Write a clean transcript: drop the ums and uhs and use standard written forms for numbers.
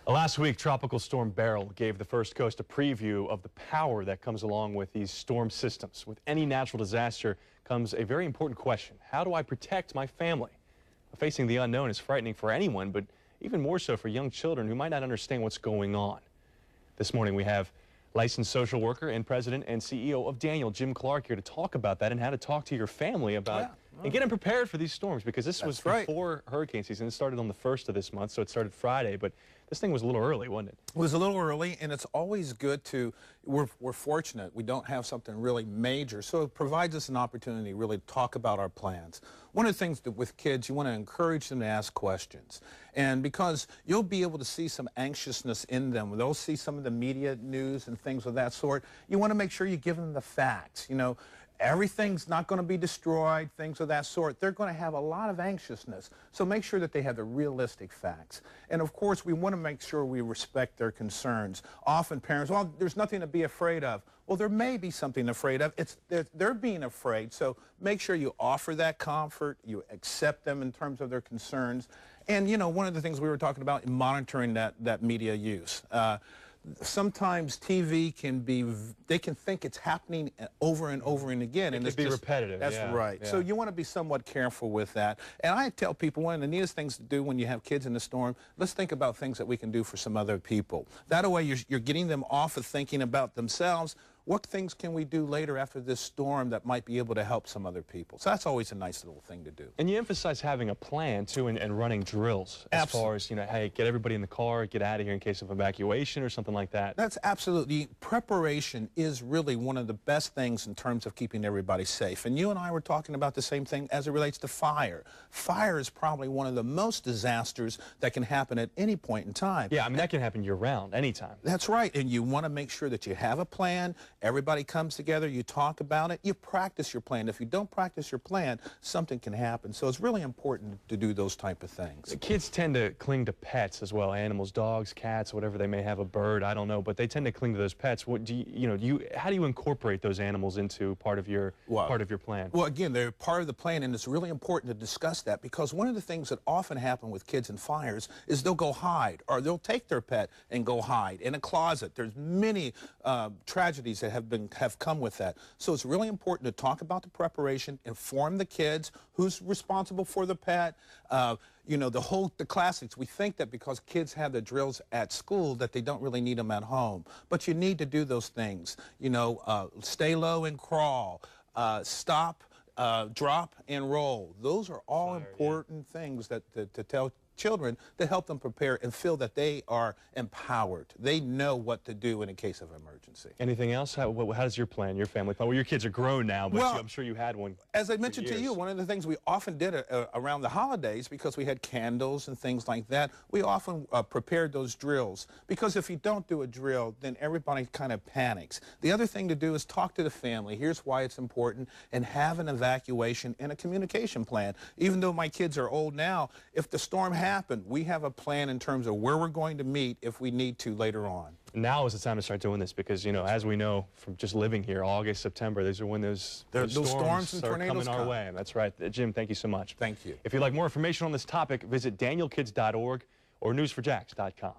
Last week, Tropical Storm Beryl gave the First Coast a preview of the power that comes along with these storm systems. With any natural disaster comes a very important question. How do I protect my family? Facing the unknown is frightening for anyone, but even more so for young children who might not understand what's going on. This morning, we have licensed social worker and president and CEO of Daniel, Jim Clark, here to talk about that and how to talk to your family about and get them prepared for these storms, because this was before hurricane season. It started on the 1st of this month, so it started Friday, but this thing was a little early, wasn't it? It was a little early, and it's always good to, we're fortunate we don't have something really major, so it provides us an opportunity to really talk about our plans. One of the things that with kids, you want to encourage them to ask questions, and because you'll be able to see some anxiousness in them, they'll see some of the media news and things of that sort. You want to make sure you give them the facts. You know, everything's not going to be destroyed, things of that sort. They're going to have a lot of anxiousness. So make sure that they have the realistic facts. And of course, we want to make sure we respect their concerns. Often parents, well, there's nothing to be afraid of. Well, there may be something afraid of. They're being afraid. So make sure you offer that comfort, you accept them in terms of their concerns. And, you know, one of the things we were talking about in monitoring that media use. Sometimes TV can be, they can think it's happening over and over and again. It can be repetitive. That's right. Yeah. So you want to be somewhat careful with that. And I tell people one of the neatest things to do when you have kids in the storm, let's think about things that we can do for some other people. That way you're getting them off of thinking about themselves. What things can we do later after this storm that might be able to help some other people? So that's always a nice little thing to do. And you emphasize having a plan, too, and running drills as far as, you know, hey, get everybody in the car, get out of here in case of evacuation or something like that. That's absolutely. Preparation is really one of the best things in terms of keeping everybody safe. And you and I were talking about the same thing as it relates to fire. Fire is probably one of the most disasters that can happen at any point in time. Yeah, I mean, that can happen year-round, anytime. That's right. And you want to make sure that you have a plan. Everybody comes together, you talk about it, you practice your plan. If you don't practice your plan, something can happen. So it's really important to do those type of things. Kids tend to cling to pets as well, animals, dogs, cats, whatever they may have, a bird, I don't know, but they tend to cling to those pets. What do how do you incorporate those animals into part of your plan? Well, again, they're part of the plan, and it's really important to discuss that, because one of the things that often happen with kids in fires is they'll go hide, or they'll take their pet and go hide in a closet. There's many tragedies that have come with that. So it's really important to talk about the preparation, inform the kids who's responsible for the pet. You know, the classics. We think that because kids have the drills at school that they don't really need them at home. But you need to do those things. You know, stay low and crawl, stop, drop and roll. Those are all important things that to tell children to help them prepare and feel that they are empowered. They know what to do in a case of emergency. Anything else? How does your plan, your family plan? Well, your kids are grown now, but I'm sure you had one. As I mentioned to you, one of the things we often did around the holidays, because we had candles and things like that, we often prepared those drills. Because if you don't do a drill, then everybody kind of panics. The other thing to do is talk to the family. Here's why it's important, and have an evacuation and a communication plan. Even though my kids are old now, if the storm happen, we have a plan in terms of where we're going to meet if we need to later on. Now is the time to start doing this, because, you know, as we know from just living here, August, September, these are when those storms and start tornadoes coming our way. That's right. Jim, thank you so much. Thank you. If you'd like more information on this topic, visit danielkids.org or news4jax.com.